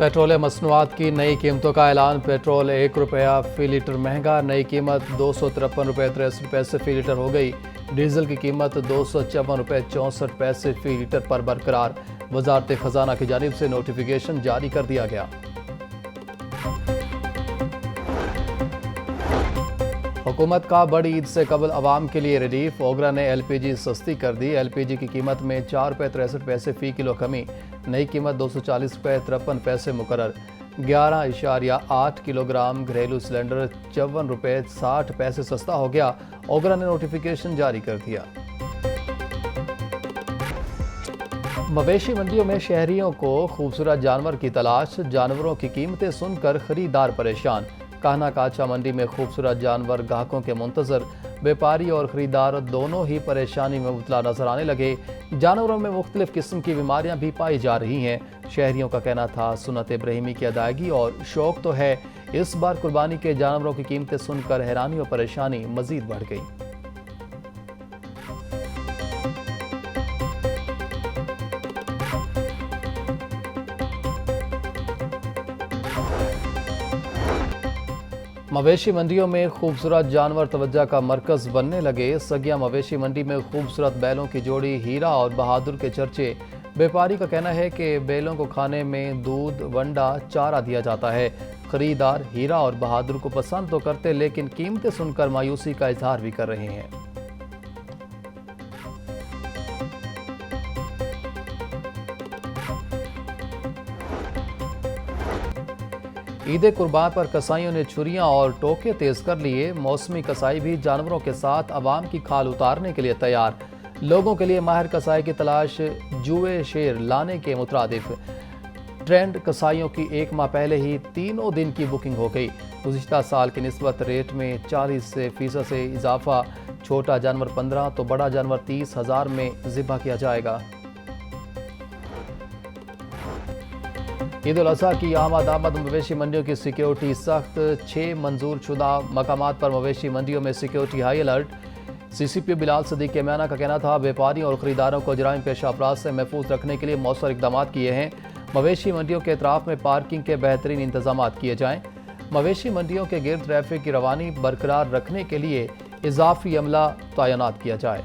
Petroleum मसनूआत की नई कीमतों का ऐलान। पेट्रोल ₹1 फी लीटर महंगा, नई कीमत ₹253.63 फी लीटर हो गई। डीजल की कीमत ₹254.64 फी लीटर पर बरकरार। वजारत खजाना की जानिब से नोटिफिकेशन जारी कर दिया गया। हुकूमत का बड़ी ईद से कबल आवाम के लिए रिलीफ। ओगरा ने LPG सस्ती कर दी। LPG की कीमत में ₹4.63 फी किलो कमी, नई कीमत ₹240.53 मुकर्रर। 11.8 किलोग्राम घरेलू सिलेंडर ₹54.60 सस्ता हो गया। ओगरा ने नोटिफिकेशन जारी कर दिया। मवेशी मंडियों में शहरियों को खूबसूरत जानवर की तलाश, जानवरों की कीमतें सुनकर खरीदार परेशान। कान्हा काचा मंडी में खूबसूरत जानवर ग्राहकों के मुंतजर, व्यापारी और खरीदार दोनों ही परेशानी में मुबतला नजर आने लगे। जानवरों में मुख्तलिफ किस्म की बीमारियां भी पाई जा रही हैं। शहरियों का कहना था सुन्नत इब्राहिमी की अदायगी और शौक तो है, इस बार कुर्बानी के जानवरों की कीमतें सुनकर हैरानी और परेशानी मजीद बढ़ गई। मवेशी मंडियों में खूबसूरत जानवर तवज्जो का मरकज बनने लगे। सगिया मवेशी मंडी में खूबसूरत बैलों की जोड़ी हीरा और बहादुर के चर्चे। व्यापारी का कहना है कि बैलों को खाने में दूध, वंडा, चारा दिया जाता है। खरीदार हीरा और बहादुर को पसंद तो करते, लेकिन कीमतें सुनकर मायूसी का इजहार भी कर रहे हैं। ईद कुर्बान पर कसाईयों ने छुरियां और टोके तेज कर लिए। मौसमी कसाई भी जानवरों के साथ आवाम की खाल उतारने के लिए तैयार। लोगों के लिए माहिर कसाई की तलाश जुए शेर लाने के मुतरादिफ। ट्रेंड कसाईयों की 1 माह पहले ही 3 दिन की बुकिंग हो गई। गुज़िश्ता साल की निस्बत रेट में 40% से इजाफा। छोटा जानवर 15 तो बड़ा जानवर 30,000 में ज़िबा किया जाएगा। ईद उल अज़हा की आमद मवेशी मंडियों की सिक्योरिटी सख्त। 6 मंजूर शुदा मकामात पर मवेशी मंडियों में security high alert. CCP Bilal Sadiq के म्याना का कहना था व्यापारियों और खरीदारों को जराइम पेशा अफराद से महफूज रखने के लिए मौसर इकदाम किए हैं। मवेशी मंडियों के अतराफ में पार्किंग के बेहतरीन इंतजाम किए जाएँ। मवेशी मंडियों के गिर्द ट्रैफिक की रवानी बरकरार रखने के लिए इजाफी अमला तैनात किया जाए।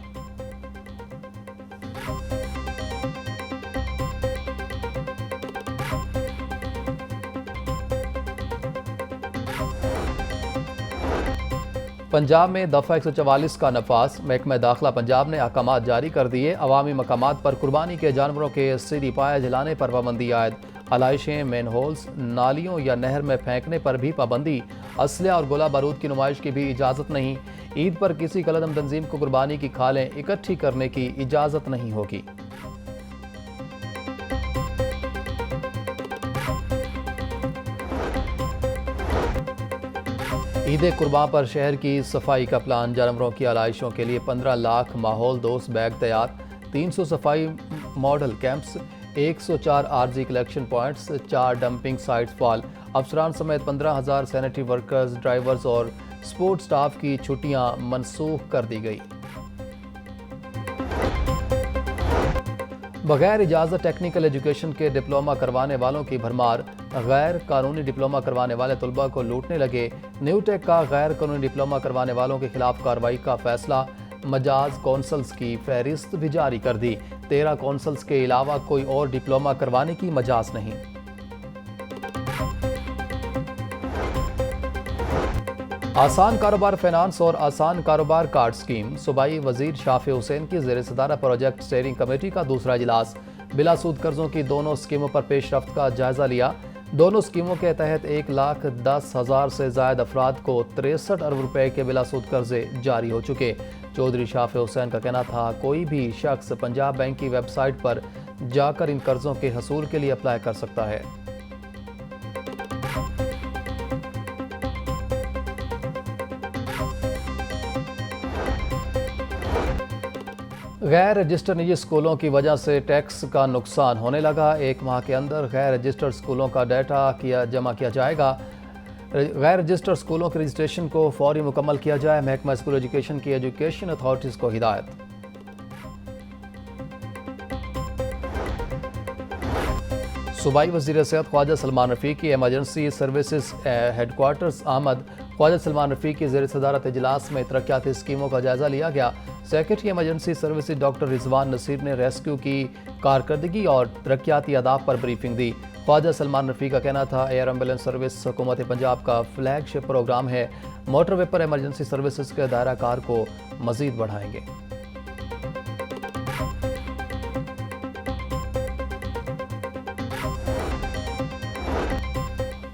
पंजाब में दफ़ा 144 का नफाज। महकमा दाखिला पंजाब ने अहकामात जारी कर दिए। अवामी मकामात पर कुर्बानी के जानवरों के सीधी पाया जलाने पर पाबंदी आयद। आलाइशें, मैन होल्स, नालियों या नहर में फेंकने पर भी पाबंदी। असलहा और गोला बारूद की नुमाइश की भी इजाज़त नहीं। ईद पर किसी कलदम तंजीम को कुर्बानी की खालें इकट्ठी करने की इजाज़त नहीं होगी। ईद कुर्बान पर शहर की सफाई का प्लान। जानवरों की आलाइशों के लिए 15 लाख माहौल दोस्त बैग तैयार। 300 सफाई मॉडल कैंप्स, 104 आरजी कलेक्शन पॉइंट्स, 4 डंपिंग साइट्स फाल। अफसरान समेत 15,000 सैनिटरी वर्कर्स, ड्राइवर्स और सपोर्ट स्टाफ की छुट्टियां मनसूख कर दी गई। बगैर इजाज़त टेक्निकल एजुकेशन के डिप्लोमा करवाने वालों की भरमार। गैर कानूनी डिप्लोमा करवाने वाले तलबा को लूटने लगे। न्यूटेक का गैर कानूनी डिप्लोमा करवाने वालों के खिलाफ कार्रवाई का फैसला। मजाज कौंसल्स की फहरिस्त भी जारी कर दी। 13 कौंसल्स के अलावा कोई और डिप्लोमा करवाने की मजाज नहीं। आसान कारोबार फाइनेंस और आसान कारोबार कार्ड स्कीम। सूबाई वजीर शाफी हुसैन की ज़ेर सदारा प्रोजेक्ट स्टीयरिंग कमेटी का दूसरा इजलास। बिलासूद कर्जों की दोनों स्कीमों पर पेशरफ्त का जायजा लिया। दोनों स्कीमों के तहत 1,10,000 से ज्यादा अफराद को 63 अरब रुपए के बिलासूद कर्जे जारी हो चुके। चौधरी शाफी हुसैन का कहना था कोई भी शख्स पंजाब बैंक की वेबसाइट पर जाकर इन कर्जों के हसूल के लिए अप्लाई कर सकता है। गैर रजिस्टर्ड निजी स्कूलों की वजह से टैक्स का नुकसान होने लगा। 1 माह के अंदर गैर रजिस्टर्ड स्कूलों का डाटा जमा किया जाएगा। गैर रजिस्टर्ड स्कूलों के रजिस्ट्रेशन को फौरी मुकम्मल किया जाए। महकमा स्कूल एजुकेशन की एजुकेशन अथॉरिटीज़ को हिदायत। सूबाई वज़ीर सेहत ख्वाजा सलमान रफ़ीक की एमरजेंसी सर्विसेज हेडक्वार्टर्स आमद। ख्वाजा सलमान रफ़ीक की ज़ेर सदारत इजलास में तरक्याती स्कीमों का जायज़ा लिया गया। Secretary emergency services doctor Rizwan Naseer ने रेस्क्यू की कारकर्दगी और तरक्याती अहदाफ पर ब्रीफिंग दी। ख्वाजा सलमान रफ़ीक का कहना था, एयर एम्बुलेंस सर्विस हुकूमत पंजाब का फ्लैगशिप प्रोग्राम है। मोटरवे पर एमरजेंसी सर्विसेज के दायरा कार को मज़ीद बढ़ाएंगे।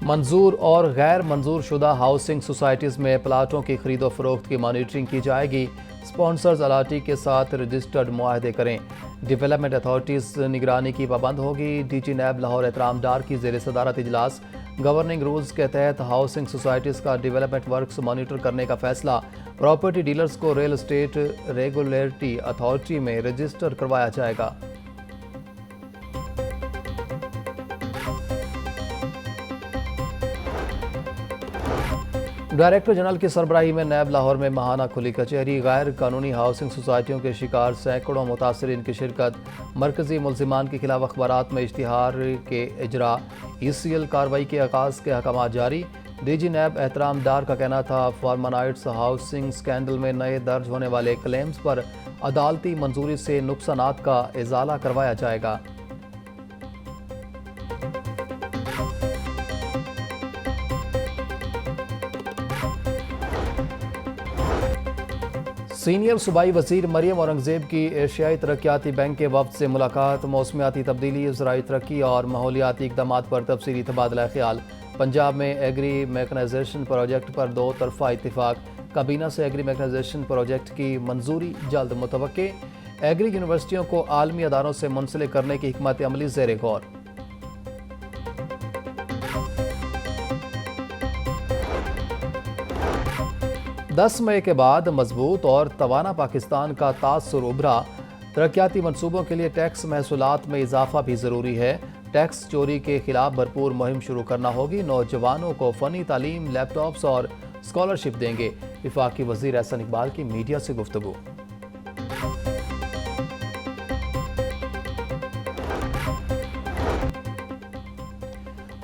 मंजूर और गैर मंजूर शुदा हाउसिंग सोसाइटीज़ में प्लाटों की खरीदो फरोख्त की मॉनिटरिंग की जाएगी। स्पॉन्सर्स अलाटी के साथ रजिस्टर्ड मुआहदे करें। डेवलपमेंट अथॉरिटीज़ निगरानी की पाबंद होगी। डीजी नैब लाहौर एहतराम डार की ज़ेर सदारत इजलास। गवर्निंग रूल्स के तहत हाउसिंग सोसाइटीज़ का डेवलपमेंट वर्क्स मॉनिटर करने का फैसला। प्रॉपर्टी डीलर्स को रियल एस्टेट रेगुलेटरी अथॉरिटी में रजिस्टर करवाया जाएगा। डायरेक्टर जनरल की सरबराही में नैब लाहौर में महाना खुली कचहरी। गैर कानूनी हाउसिंग सोसाइटियों के शिकार सैकड़ों मुतासरीन की शिरकत। मरकजी मुल्जिमान के खिलाफ अखबारात में इश्तिहार के इजरा। ECL कार्रवाई के आगाज़ के अहकाम जारी। डीजी नैब एहतराम डार का कहना था, फार्मानाइट्स हाउसिंग स्कैंडल में नए दर्ज होने वाले क्लेम्स पर अदालती मंजूरी से नुकसानात का इजाला करवाया जाएगा। सीनियर सूबाई वज़ीर मरियम औरंगज़ेब की एशियाई तरक्याती बैंक के वफ़द से मुलाकात। मौसमियाती तब्दीली, ज़राई तरक्की और माहौलियाती इक़दामात पर तफसीली तबादला ख्याल। पंजाब में एग्री मैकनाइजेशन प्रोजेक्ट पर दो तरफ़ा इत्तिफ़ाक। काबीना से एग्री मैकनाइजेशन प्रोजेक्ट की मंजूरी जल्द मुतवक्के। एग्री यूनिवर्सिटियों को आलमी अदारों से मुंसलिक करने की हिकमत अमली ज़ेर गौर। 10 मई के बाद मजबूत और तवाना पाकिस्तान का तासुर उभरा। तरक्याती मनसूबों के लिए टैक्स महसूलात में इजाफा भी ज़रूरी है। टैक्स चोरी के खिलाफ भरपूर मुहिम शुरू करना होगी। नौजवानों को फ़नी तालीम, लैपटॉप्स और स्कॉलरशिप देंगे। वफाकी वज़ीर एहसन इकबाल की मीडिया से गुफ्तगू।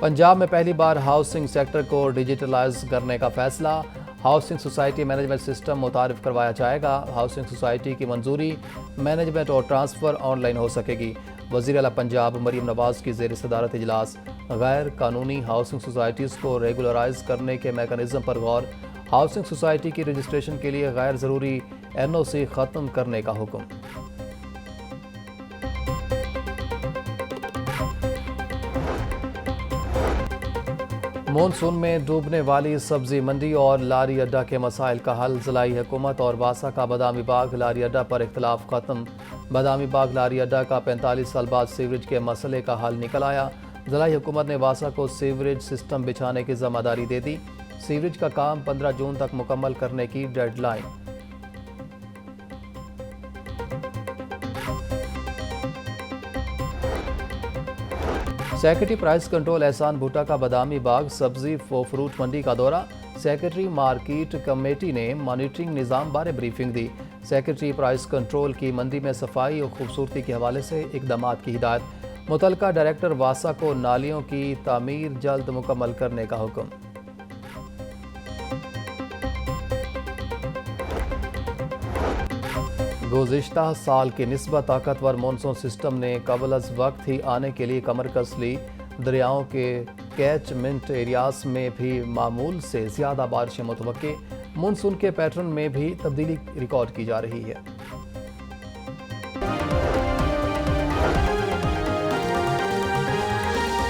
पंजाब में पहली बार हाउसिंग सेक्टर को डिजिटलाइज करने का फैसला। हाउसिंग सोसाइटी मैनेजमेंट सिस्टम मुतारिफ करवाया जाएगा। हाउसिंग सोसाइटी की मंजूरी, मैनेजमेंट और ट्रांसफ़र ऑनलाइन हो सकेगी। वज़ीर आला पंजाब मरीम नवाज़ की ज़ेर सदारत इजलास। गैर कानूनी हाउसिंग सोसाइटीज़ को रेगुलराइज करने के मेकानिज़म पर गौर। हाउसिंग सोसाइटी की रजिस्ट्रेशन के लिए गैर ज़रूरी NOC ख़त्म करने का हुक्म। मॉनसून में डूबने वाली सब्जी मंडी और लारी अड्डा के मसाइल का हल। ज़िलाई हुकूमत और वासा का बादामी बाग लारी अड्डा पर इख्तलाफ खत्म। बादामी बाग लारी अड्डा का 45 साल बाद सीवरेज के मसले का हल निकल आया। ज़िलाई हुकूमत ने वासा को सीवरेज सिस्टम बिछाने की जिम्मेदारी दे दी। सीवरेज का काम 15 जून तक मुकम्मल करने की डेडलाइन। सेक्रेटरी प्राइस कंट्रोल एहसान भुट्टा का बादामी बाग सब्जी व फ्रूट मंडी का दौरा। सेक्रेटरी मार्केट कमेटी ने मॉनिटरिंग निज़ाम बारे ब्रीफिंग दी। सेक्रेटरी प्राइस कंट्रोल की मंडी में सफाई और खूबसूरती के हवाले से इकदामात की हिदायत। मुतलका डायरेक्टर वासा को नालियों की तामीर जल्द मुकम्मल करने का हुक्म। गुज़िश्ता साल की निस्बत ताकतवर मानसून सिस्टम ने कबल अज़ वक्त ही आने के लिए कमर कस ली। दरियाओं के कैचमेंट एरियाज में भी मामूल से ज़्यादा बारिशें मुतवक्के। मानसून के पैटर्न में भी तब्दीली रिकॉर्ड की जा रही है।